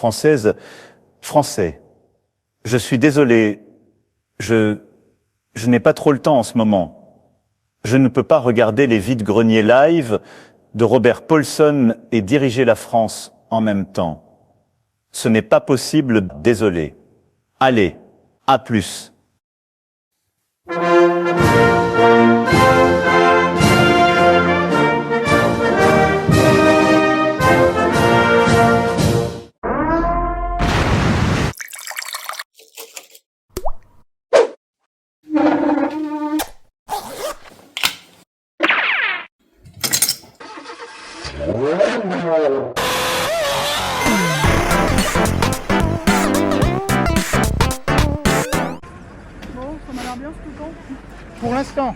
française. Français. Je suis désolé. Je n'ai pas trop le temps en ce moment. Je ne peux pas regarder les vides-greniers live de Robert Paulson et diriger la France en même temps. Ce n'est pas possible, désolé. Allez, à plus. Pour l'instant.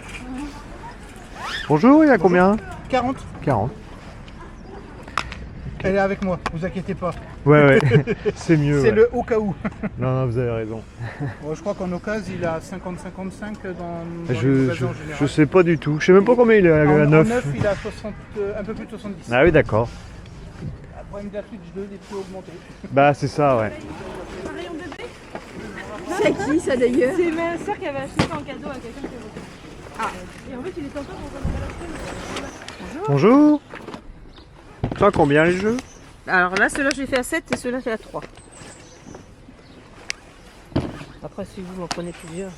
Bonjour, il y a combien? 40. 40. Elle est avec moi, vous inquiétez pas. Ouais, c'est mieux. C'est ouais. le au cas où. Non, vous avez raison. Je crois qu'en occasion, il a 50-55 dans les Je magasins en général. sais pas du tout. Je sais même pas combien il est à En 9. 9, il a 60, un peu plus de 70. Ah oui, d'accord. Le problème de la Switch 2, il est plus augmenté. Bah, c'est ça, ouais. C'est qui ça d'ailleurs? C'est ma soeur qui avait acheté ça en cadeau à quelqu'un qui avait. Ah. Et en fait, il est encore dans un emballage. Bonjour. Ça, combien les jeux? Alors là, celui-là, je l'ai fait à 7 et celui-là, je l'ai à 3. Après, si vous en prenez plusieurs,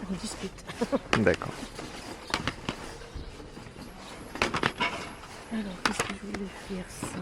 on discute. D'accord. Alors, qu'est-ce que je voulais faire ça?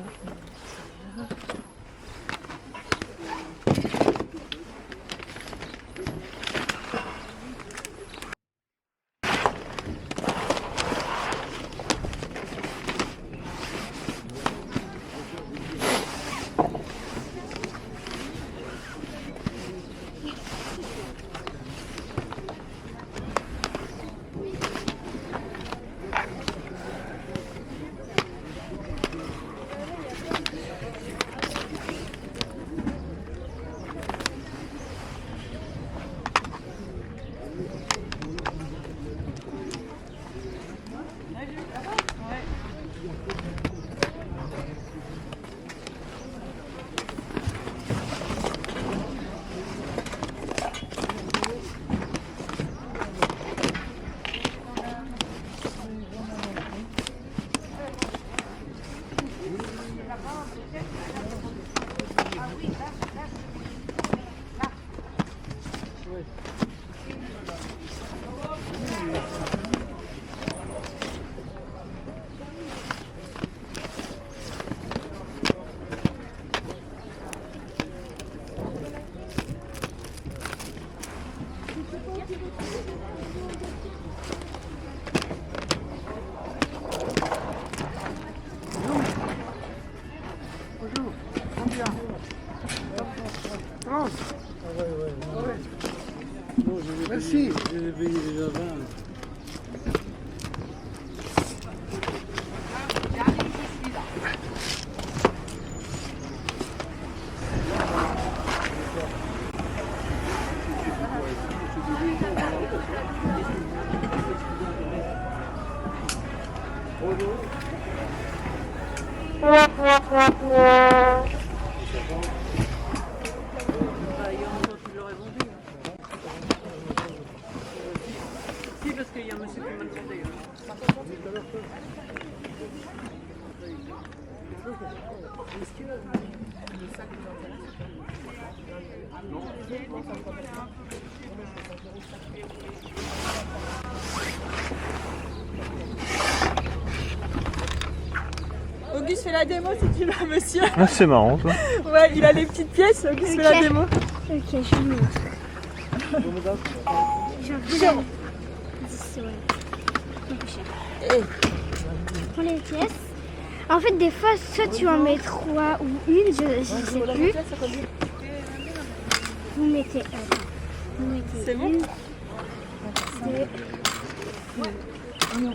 Merci. Je vais payer déjà 20. Si, parce qu'il y a un monsieur qui m'a demandé. Auguste fait la démo si tu veux, monsieur. Ah, c'est marrant, ça. Ouais, il a les petites pièces, Auguste fait la démo. Ok, je vous montre. Genre, pour les pièces. En fait, des fois, soit tu en mets 3 ou une, je sais plus. Vous mettez C'est bon? une, deux.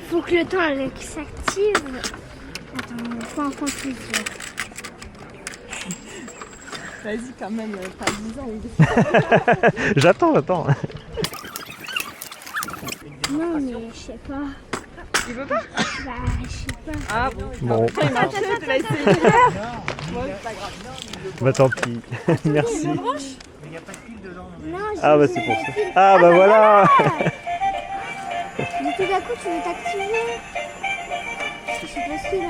Faut que le temps s'active. Attends, faut en prendre plusieurs. Vas-y quand même, pas 10 ans. J'attends. Non, mais je sais pas. Il veut pas? Bah, je sais pas. Ah bon. Bon, Il m'a acheté, tu l'as essayé. Ouais, c'est pas grave. bah tant pis. Merci. Non, Ah bah j'ai c'est pour ça. fil. Ah bah voilà. Mais tout d'un coup, tu veux t'activer. Je sais pas ce qu'il a.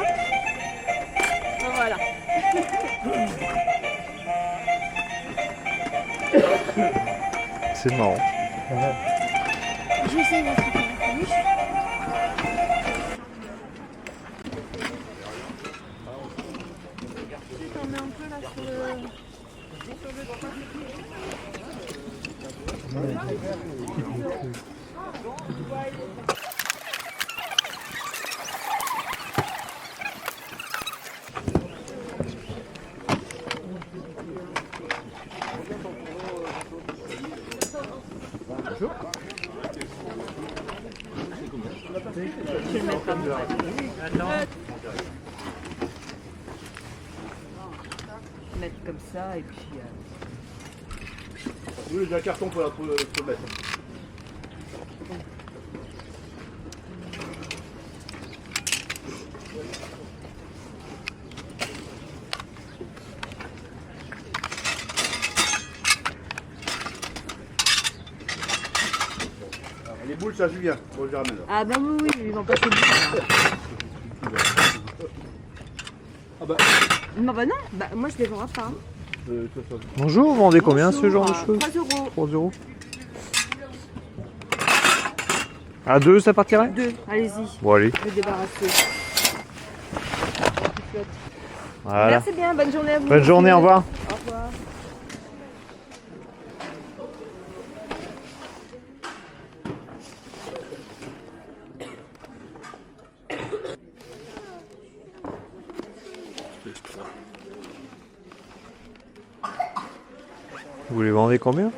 Hop. Voilà. C'est marrant. Je vais essayer d'attraper la peluche. On met un peu là sur le mettre comme ça et puis. Vous voulez un carton pour la mettre. Les boules, ça Julien. Bon, je les ramène là. Ah bah oui, ils vont passer le Ah bah, Non bah non, bah moi je les vendrai pas. Bonjour, vous vendez combien ce genre de choses? 3 euros. 3 euros. À 2 ça partirait? 2, allez-y, Bon allez. je vais débarrasser. Voilà. Merci bien, bonne journée à vous. Bonne journée, au revoir. Au revoir. Vous les vendez combien?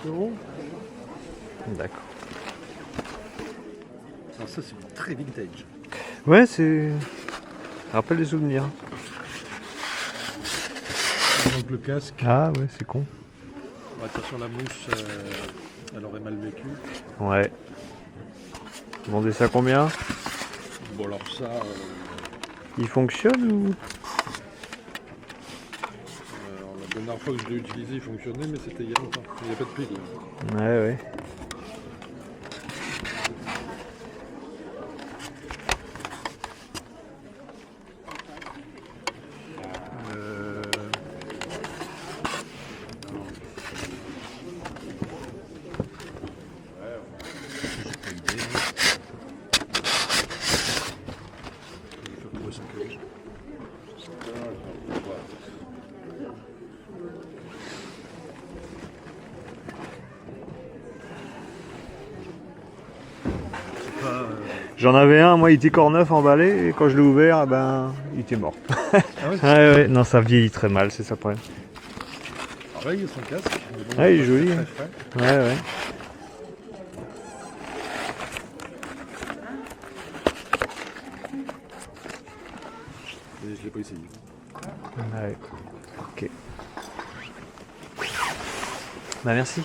100 euros. D'accord. Alors ça, c'est très vintage. Ouais, c'est... Rappelle les souvenirs. Donc le casque, Ah ouais, c'est con. attention la mouche, elle aurait mal vécu. Ouais. Vous vendez ça combien? Bon alors ça, Il fonctionne ou... la dernière fois que je l'ai utilisé, il fonctionnait, mais c'était il y a longtemps. Il n'y a pas de pile. Ouais, ouais. J'en avais un, moi il était corps neuf emballé, et quand je l'ai ouvert, eh ben, il était mort. Ah ouais, Ouais, non, ça vieillit très mal, c'est ça le problème. pareil, son casque. mais bon, Ouais, il est c'est joli, très hein. frais. Ouais, ouais. Et je l'ai pas essayé. Ouais. Ok. Bah merci.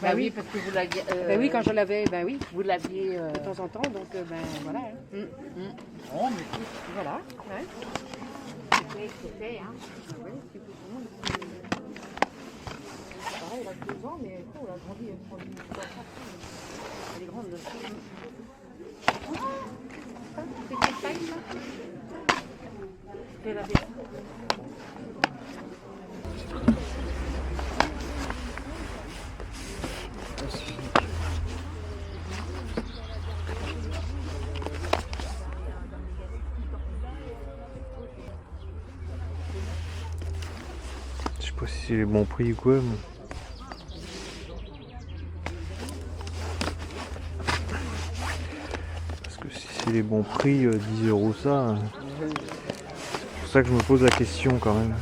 Bah oui, parce que vous l'aviez. Bah oui, quand je l'avais, bah oui, Vous l'aviez. de temps en temps, donc ben voilà. Hein. Oh, mais tout. Voilà. Ouais. C'était, hein. Pareil, elle a 2 ans, mais oh, elle a grandi, elle est grande. C'était taille, ça. C'était la baie. Je sais pas si c'est les bons prix ou quoi. Mais... c'est les bons prix, 10 € ça. C'est pour ça que je me pose la question quand même.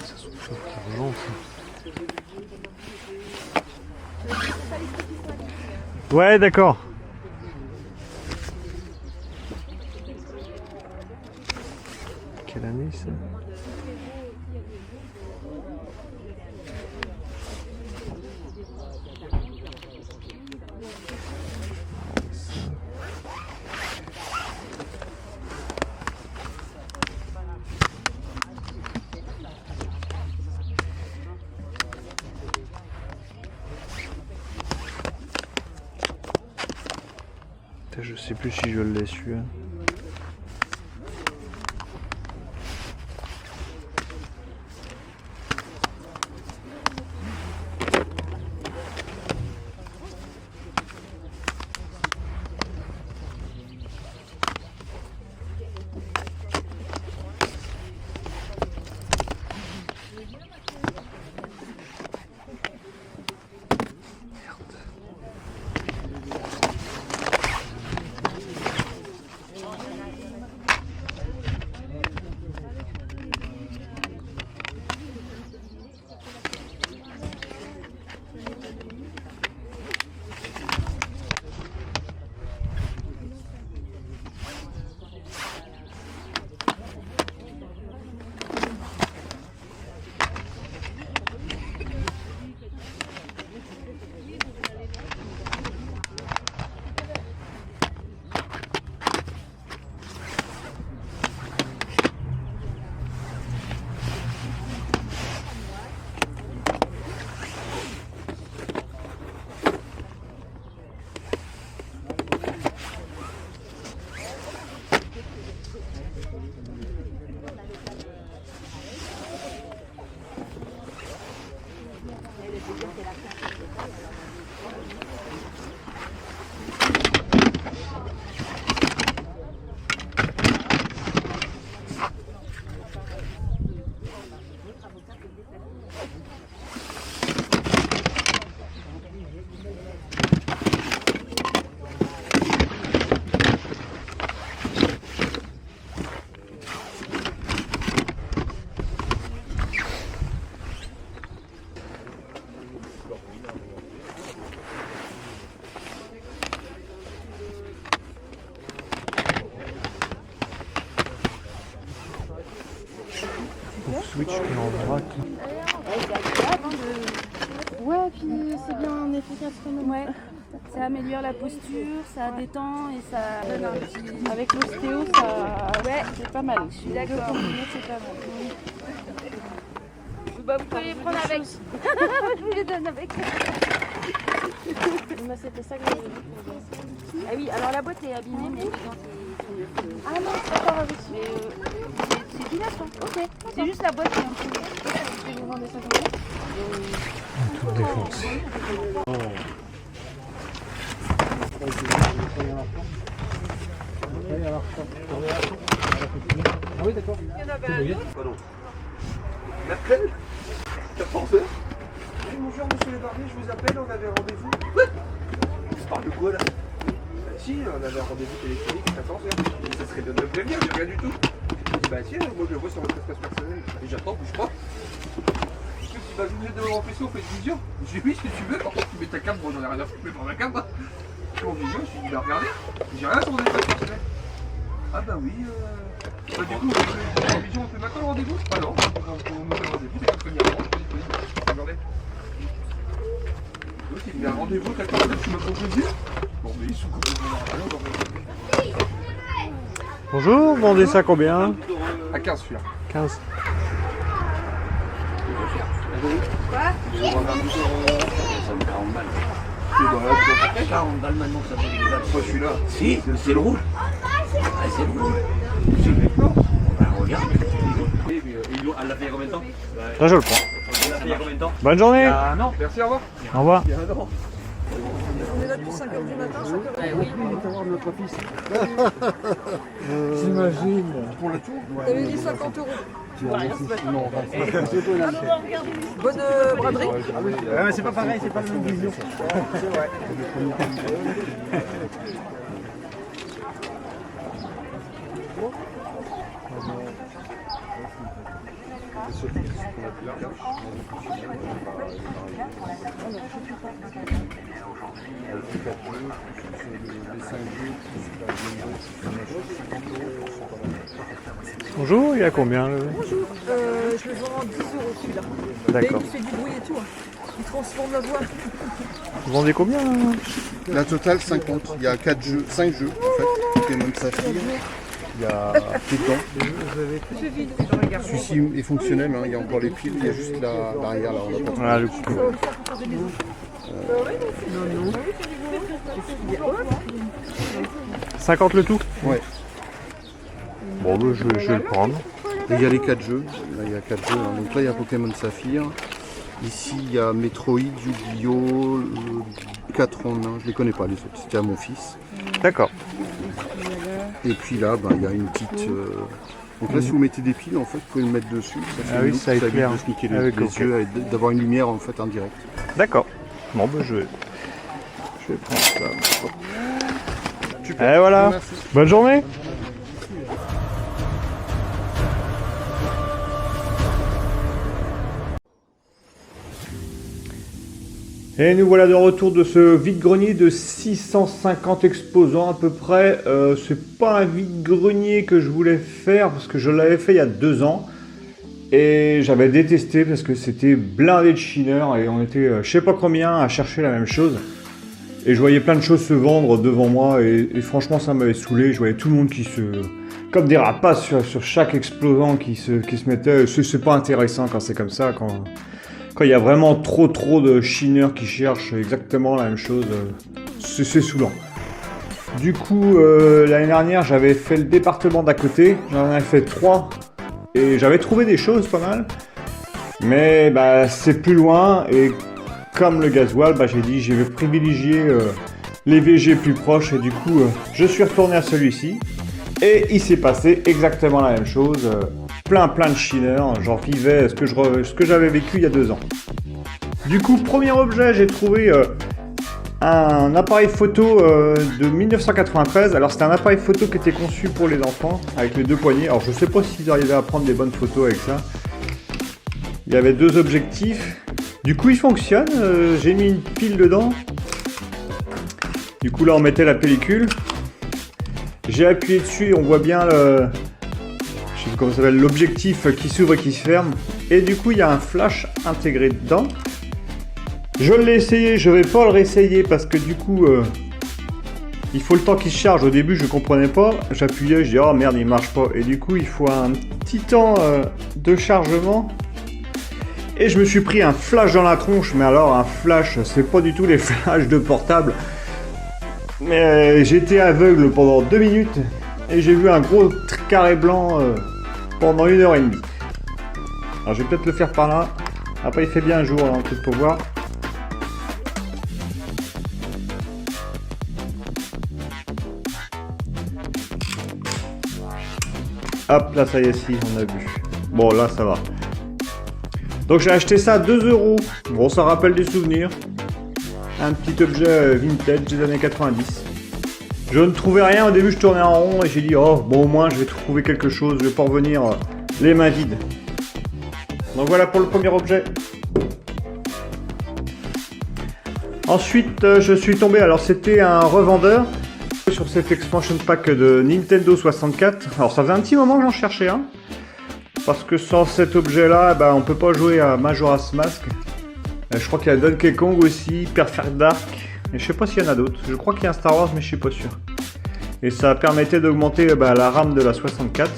Ça souffle l'argent ça. Ouais, d'accord. Quelle année ça? Je sais plus si je l'ai su. Switch qui est en vrac. Ouais, puis c'est bien efficace quand même. Ouais. Ça améliore la posture, ça détend et ça donne un petit... Avec l'ostéo, ça... Ouais, c'est pas mal. Je suis d'accord. C'est pas mal. Bah, vous pouvez les prendre avec. Je vous les donne avec. Moi, c'était ça que j'avais dit. Ah oui, alors la boîte est abîmée, mais ah non, c'est pas grave. C'est du neuf, hein. Ok. C'est juste la boîte qui est un peu... Je vais vous vendre ça comme ça. Tout défoncé. Ah oui, d'accord. Il y en avait un autre. Pardon. L'appel 14h. Oui, bonjour monsieur le barbier, je vous appelle, on avait rendez-vous. On parle de quoi là? Bah si, on avait un rendez-vous téléphonique à 14h. Ça serait bien de me prévenir, j'ai rien du tout. Je dis bah tiens, moi je le vois sur votre espace personnel. Et j'attends, bouge pas. Je dis bah je vous ai devant l'empêcher, on fait une vision. Je dis oui si tu veux, par contre tu mets ta carte, moi j'en ai rien à foutre, mais prends ma carte. Je suis en vision, je suis dit bah regardez, j'ai rien sur mon espace personnel. Ah bah oui, bah du coup, en vision on fait maintenant le rendez-vous? Ah non, on me fait le rendez-vous, c'est 4 heures avant, je suis disponible. Regardez. Oui, il y a un rendez-vous à 14h, tu m'as proposé. Bon mais ils sont complètement dans la Bonjour, vous vendez ça combien? à 15 celui-là. 15. Quoi? Ça me 40 balles. 40 balles maintenant, ça fait des balles. Moi je suis là. Si, c'est le rouge. Ah, c'est le rouge. C'est le mec, non? Ben regarde. Oui, mais elle l'a fait il y a combien de temps? Là, je le prends. Elle l'a fait il y a combien de temps? Bonne journée. Ah non, merci, au revoir. Au revoir. Il y a un an. On est là depuis 5h du matin, 5h. Oui, on va voir notre fils. J'imagine. Pour le tour? T'avais dit 50 €. Bonne braderie. C'est pas pareil, c'est pas le même vision. Bonjour, il a combien le... Bonjour, je le vends 10 € celui-là. D'accord. Il fait du bruit et tout. Il transforme la voix. Vous vendez combien là? La totale 50. Il y a 4 jeux, 5 jeux en fait. Pokémon Saphir. Il y a Pétan. Je vide, je regarde. Celui-ci est fonctionnel, hein. Il y a encore les piles, il y a juste la barrière là. On a pas trop. Voilà le coup. Non. 50 le tout? Ouais. Bon, bah, je vais le prendre. Et il y a les 4 jeux. Là, il y a 4 jeux. Hein. Donc là, il y a Pokémon Saphir. Ici, il y a Metroid, Yu-Gi-Oh! 4 en 1. Je les connais pas les autres. C'était à mon fils. D'accord. Et puis là, il y a une petite. Donc là, si vous mettez des piles, en fait, vous pouvez le mettre dessus. Ça fait une loupe, ça évite de se niquer les yeux et d'avoir une lumière en fait indirecte. D'accord. Bon, bah, je vais prendre ça. Super. Et voilà. Merci. Bonne journée. Et nous voilà de retour de ce vide-grenier de 650 exposants à peu près. C'est pas un vide-grenier que je voulais faire parce que je l'avais fait il y a 2 ans. Et j'avais détesté parce que c'était blindé de chineurs et on était je sais pas combien à chercher la même chose. Et je voyais plein de choses se vendre devant moi et franchement ça m'avait saoulé. Je voyais tout le monde qui se... comme des rapaces sur chaque explosant qui se mettait. C'est pas intéressant quand c'est comme ça, quand il y a vraiment trop de chineurs qui cherchent exactement la même chose, c'est saoulant. Du coup, l'année dernière, j'avais fait le département d'à côté, j'en avais fait 3, et j'avais trouvé des choses pas mal, mais c'est plus loin, et comme le gasoil, j'ai dit, je vais privilégier les VG plus proches, et du coup, je suis retourné à celui-ci, et il s'est passé exactement la même chose. Plein de chineurs, j'en vivais ce que j'avais vécu il y a 2 ans. Du coup, premier objet, j'ai trouvé un appareil photo de 1993. Alors c'était un appareil photo qui était conçu pour les enfants, avec les 2 poignées. Alors je sais pas s'ils arrivaient à prendre des bonnes photos avec ça. Il y avait 2 objectifs. Du coup il fonctionne, j'ai mis une pile dedans. Du coup là on mettait la pellicule. J'ai appuyé dessus et on voit bien le... je sais plus comment ça s'appelle, l'objectif qui s'ouvre et qui se ferme. Et du coup, il y a un flash intégré dedans. Je l'ai essayé, je vais pas le réessayer parce que du coup, il faut le temps qu'il se charge. Au début, je comprenais pas. J'appuyais, je dis oh merde, il marche pas. Et du coup, il faut un petit temps de chargement. Et je me suis pris un flash dans la tronche. Mais alors, un flash, c'est pas du tout les flashs de portable. Mais j'étais aveugle pendant 2 minutes. Et j'ai vu un gros carré blanc pendant 1h30. Alors je vais peut-être le faire par là. Après il fait bien un jour, alors peut-être pour voir. Hop, là ça y est, si, on a vu. Bon, là ça va. Donc j'ai acheté ça à 2 €. Bon, ça rappelle des souvenirs. Un petit objet vintage des années 90. Je ne trouvais rien, au début je tournais en rond et j'ai dit oh bon au moins je vais trouver quelque chose, je vais pas revenir les mains vides. Donc voilà pour le premier objet. Ensuite je suis tombé, alors c'était un revendeur sur cet expansion pack de Nintendo 64. Alors ça faisait un petit moment que j'en cherchais un. Parce que sans cet objet là, on peut pas jouer à Majora's Mask. Je crois qu'il y a Donkey Kong aussi, Perfect Dark. Et je sais pas s'il y en a d'autres. Je crois qu'il y a un Star Wars, mais je suis pas sûr. Et ça permettait d'augmenter la RAM de la 64.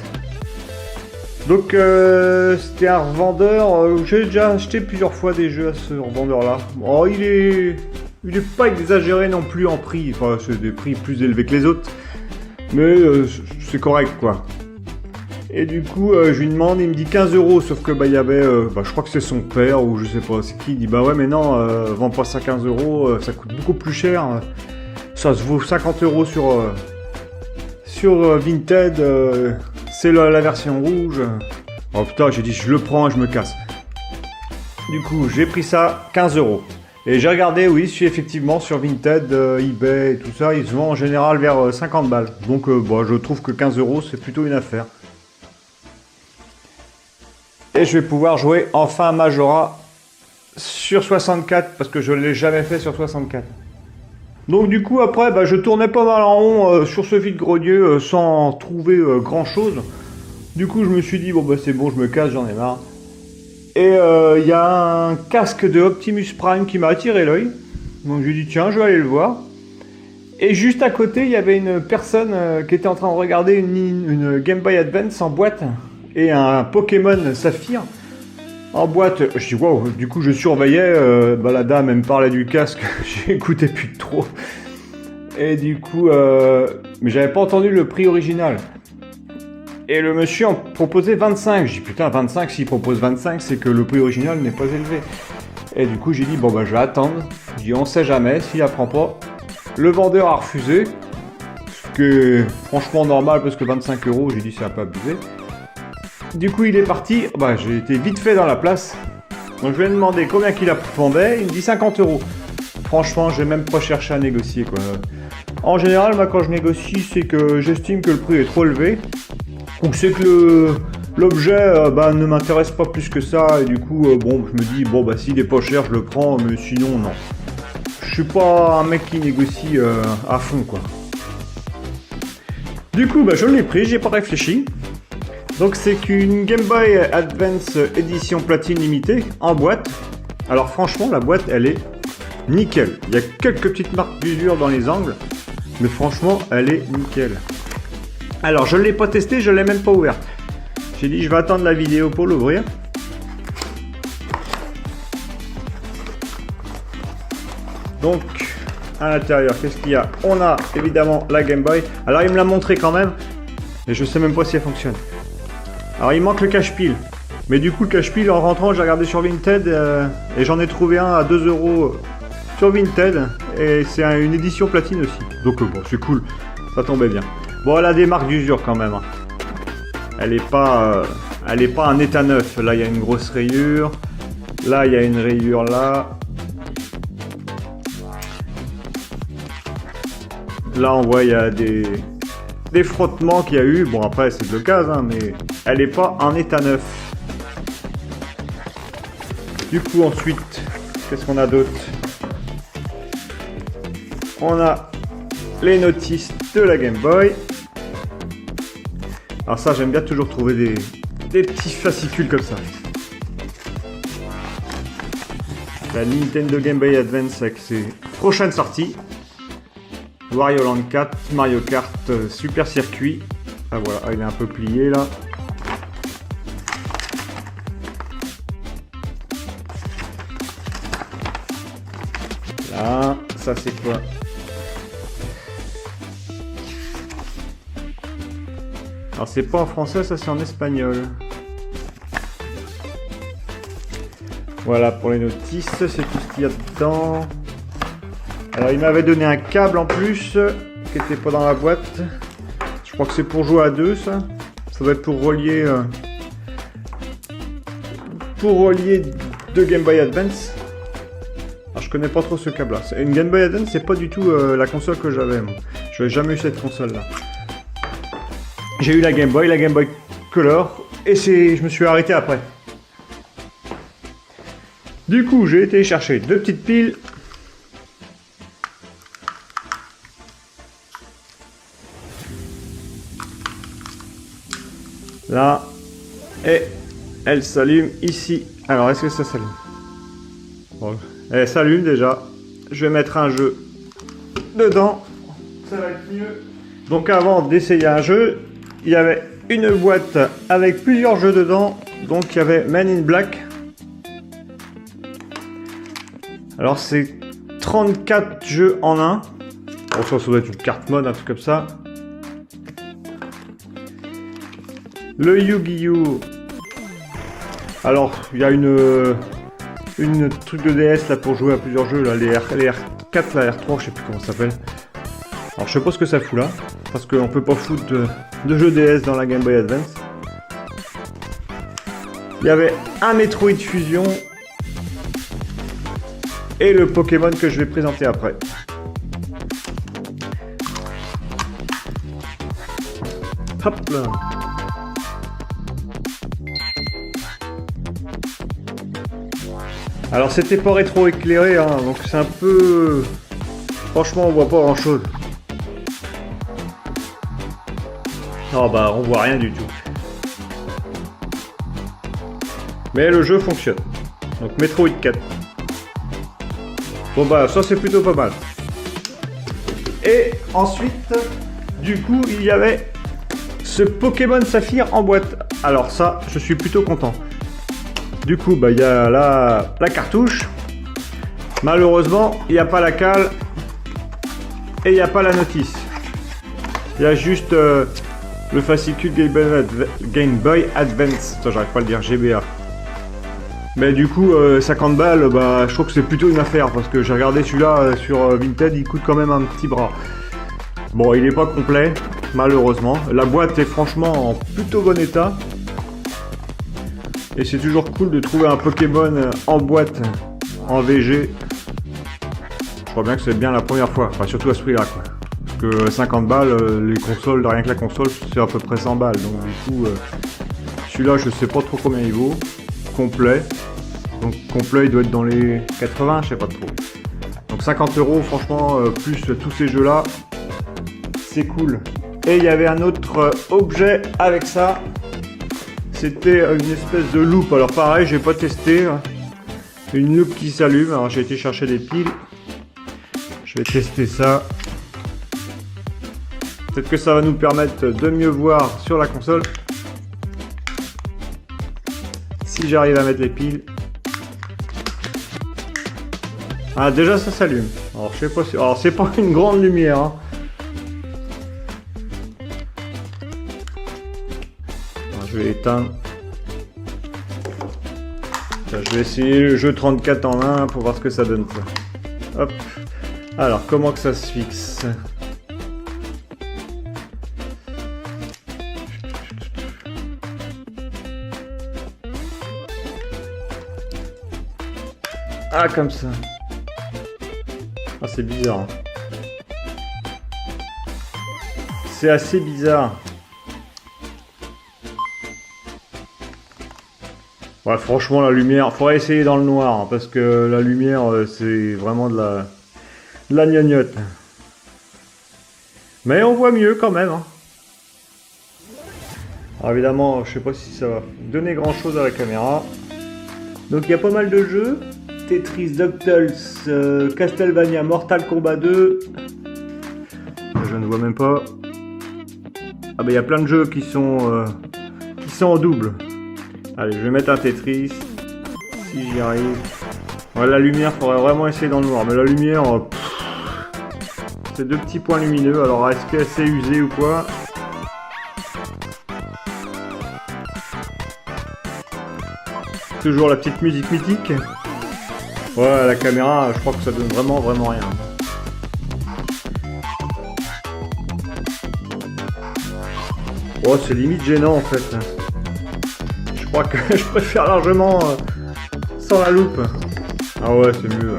Donc c'était un revendeur. J'ai déjà acheté plusieurs fois des jeux à ce revendeur-là. Oh, il est pas exagéré non plus en prix. Enfin, c'est des prix plus élevés que les autres. Mais c'est correct, quoi. Et du coup, je lui demande, il me dit 15 €, sauf que il y avait, je crois que c'est son père ou je sais pas, c'est qui, il dit ouais mais non, vends pas ça 15 €, ça coûte beaucoup plus cher, ça se vaut 50 € sur Vinted, c'est la version rouge. Oh putain, j'ai dit je le prends et je me casse. Du coup, j'ai pris ça 15 €. Et j'ai regardé, oui, effectivement, sur Vinted, eBay et tout ça, ils se vendent en général vers 50 balles. Donc, bon, je trouve que 15 € c'est plutôt une affaire. Et je vais pouvoir jouer enfin Majora sur 64, parce que je ne l'ai jamais fait sur 64. Donc du coup, après, bah, je tournais pas mal en rond sur ce vide-grenier sans trouver grand-chose. Du coup, je me suis dit, bon, bah c'est bon, je me casse, j'en ai marre. Et il y a un casque de Optimus Prime qui m'a attiré l'œil. Donc je lui ai dit, tiens, je vais aller le voir. Et juste à côté, il y avait une personne qui était en train de regarder une Game Boy Advance en boîte. Et un Pokémon Saphir en boîte. Je dis, wow, du coup, je surveillais. Bah, la dame, elle me parlait du casque. J'écoutais plus trop. Et du coup, mais j'avais pas entendu le prix original. Et le monsieur en proposait 25. J'ai dit, putain, 25, s'il propose 25, c'est que le prix original n'est pas élevé. Et du coup, j'ai dit, bon, bah, je vais attendre. J'ai dit, on sait jamais, s'il apprend pas. Le vendeur a refusé. Ce qui est franchement normal, parce que 25 €, j'ai dit, c'est un peu abusé. Du coup, il est parti. Bah, j'ai été vite fait dans la place. Donc, je lui ai demandé combien qu'il vendait. Il me dit 50 €. Franchement, j'ai même pas cherché à négocier, quoi. En général, moi, quand je négocie, c'est que j'estime que le prix est trop élevé. Donc c'est que l'objet bah, ne m'intéresse pas plus que ça, et du coup bon, je me dis bon bah s'il est pas cher je le prends, mais sinon non. Je suis pas un mec qui négocie à fond quoi. Du coup bah je l'ai pris, j'ai pas réfléchi. Donc c'est qu'une Game Boy Advance édition platine limitée en boîte. Alors franchement la boîte elle est nickel. Il y a quelques petites marques d'usure dans les angles, mais franchement elle est nickel. Alors, je ne l'ai pas testé, je ne l'ai même pas ouverte. J'ai dit, je vais attendre la vidéo pour l'ouvrir. Donc, à l'intérieur, qu'est-ce qu'il y a? On a évidemment la Game Boy. Alors, il me l'a montré quand même. Et je ne sais même pas si elle fonctionne. Alors, il manque le cache-pile. Mais du coup, le cache-pile, en rentrant, j'ai regardé sur Vinted. Et j'en ai trouvé un à 2 € sur Vinted. Et c'est une édition platine aussi. Donc, bon, c'est cool. Ça tombait bien. Bon, elle a des marques d'usure quand même. Elle est pas en état neuf. Là, il y a une grosse rayure. Là, il y a une rayure là. Là, on voit il y a des frottements qu'il y a eu. Bon, après, c'est de l'occasion, hein, mais elle est pas en état neuf. Du coup, ensuite, qu'est-ce qu'on a d'autre? On a les notices de la Game Boy. Alors ça, j'aime bien toujours trouver des petits fascicules comme ça. La Nintendo Game Boy Advance avec ses prochaines sorties. Wario Land 4, Mario Kart, Super Circuit. Ah voilà, il est un peu plié là. Là, ça c'est quoi? Alors c'est pas en français, ça c'est en espagnol. Voilà pour les notices, c'est tout ce qu'il y a dedans. Alors il m'avait donné un câble en plus, qui était pas dans la boîte. Je crois que c'est pour jouer à deux ça. Ça doit être pour relier deux Game Boy Advance. Alors je connais pas trop ce câble là. Une Game Boy Advance c'est pas du tout la console que j'avais. Je n'avais jamais eu cette console là. J'ai eu la Game Boy Color, et je me suis arrêté après. Du coup, j'ai été chercher deux petites piles. Là, et elle s'allume ici. Alors, est-ce que ça s'allume? Bon, elle s'allume déjà. Je vais mettre un jeu dedans. Ça va être mieux. Donc, avant d'essayer un jeu, il y avait une boîte avec plusieurs jeux dedans. Donc il y avait Men in Black. Alors c'est 34 jeux en un. Bon, ça doit être une carte mode, un truc comme ça. Le Yu-Gi-Oh! Alors il y a une truc de DS là pour jouer à plusieurs jeux là, les R4, la R3, je sais plus comment ça s'appelle. Alors je sais pas ce que ça fout là, parce qu'on peut pas foutre de jeux DS dans la Game Boy Advance. Il y avait un Metroid Fusion et le Pokémon que je vais présenter après. Hop là. Alors c'était pas rétro éclairé, hein, donc c'est un peu... Franchement on voit pas grand chose. Oh bah on voit rien du tout. Mais le jeu fonctionne. Donc Metroid 4. Bon bah ça c'est plutôt pas mal. Et ensuite, du coup il y avait ce Pokémon Saphir en boîte. Alors ça je suis plutôt content. Du coup bah il y a la cartouche. Malheureusement il n'y a pas la cale. Et il n'y a pas la notice. Il y a juste le fascicule Game Boy Advance. Attends, j'arrive pas à le dire, GBA. Mais du coup, 50 balles, bah, je trouve que c'est plutôt une affaire. Parce que j'ai regardé celui-là sur Vinted, il coûte quand même un petit bras. Bon, il n'est pas complet, malheureusement. La boîte est franchement en plutôt bon état. Et c'est toujours cool de trouver un Pokémon en boîte, en VG. Je crois bien que c'est bien la première fois, enfin surtout à ce prix-là, quoi. Parce que 50 balles, les consoles, rien que la console, c'est à peu près 100 balles. Donc du coup, celui-là, je sais pas trop combien il vaut. Complet. Donc complet, il doit être dans les 80, je sais pas trop. Donc 50 €, franchement, plus tous ces jeux-là, c'est cool. Et il y avait un autre objet avec ça. C'était une espèce de loupe. Alors pareil, j'ai pas testé. Une loupe qui s'allume. Alors j'ai été chercher des piles. Je vais tester ça. Peut-être que ça va nous permettre de mieux voir sur la console. Si j'arrive à mettre les piles. Ah, déjà ça s'allume. Alors je sais pas si... Alors c'est pas une grande lumière. Hein. Alors, je vais éteindre. Là, je vais essayer le jeu 34 en 1 pour voir ce que ça donne. Ça. Hop. Alors, comment que ça se fixe? Ah, comme ça. Ah, c'est bizarre. Hein. C'est assez bizarre. Ouais, franchement, la lumière, faudrait essayer dans le noir, hein, parce que la lumière, c'est vraiment de la gnognotte. Mais on voit mieux quand même. Hein. Alors évidemment, je sais pas si ça va donner grand chose à la caméra. Donc il y a pas mal de jeux. Tetris, DuckTales, Castlevania, Mortal Kombat 2. Je ne vois même pas. Ah bah il y a plein de jeux qui sont en double. Allez, je vais mettre un Tetris. Si j'y arrive. Ouais, la lumière, faudrait vraiment essayer dans le noir. Mais la lumière, c'est deux petits points lumineux. Alors, est-ce que c'est usé ou quoi? Toujours la petite musique mythique. Ouais, la caméra, je crois que ça donne vraiment rien. Oh, c'est limite gênant en fait. Je crois que je préfère largement sans la loupe. Ah ouais, c'est mieux.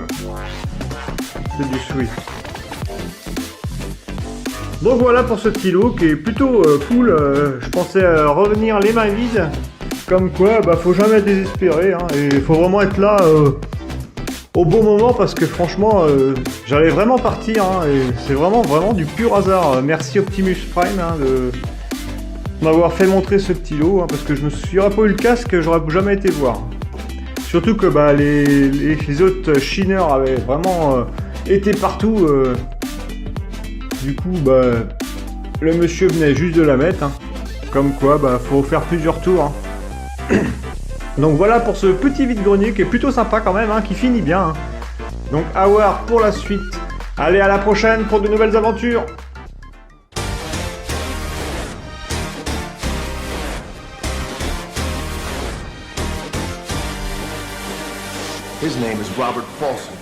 C'est du sweet. Donc voilà pour ce petit lot qui est plutôt cool. Je pensais revenir les mains vides. Comme quoi, bah faut jamais désespérer. Hein, et il faut vraiment être là au bon moment parce que franchement, j'allais vraiment partir. Hein, et c'est vraiment du pur hasard. Merci Optimus Prime hein, de m'avoir fait montrer ce petit lot. Hein, parce que je me suis pas eu le casque, j'aurais jamais été voir. Surtout que bah, les autres chineurs avaient vraiment été partout. Du coup, bah, le monsieur venait juste de la mettre. Hein. Comme quoi, bah, faut faire plusieurs tours. Hein. Donc voilà pour ce petit vide-grenier qui est plutôt sympa quand même, hein, qui finit bien. Hein. Donc à voir pour la suite. Allez, à la prochaine pour de nouvelles aventures. His name is Robert Paulson.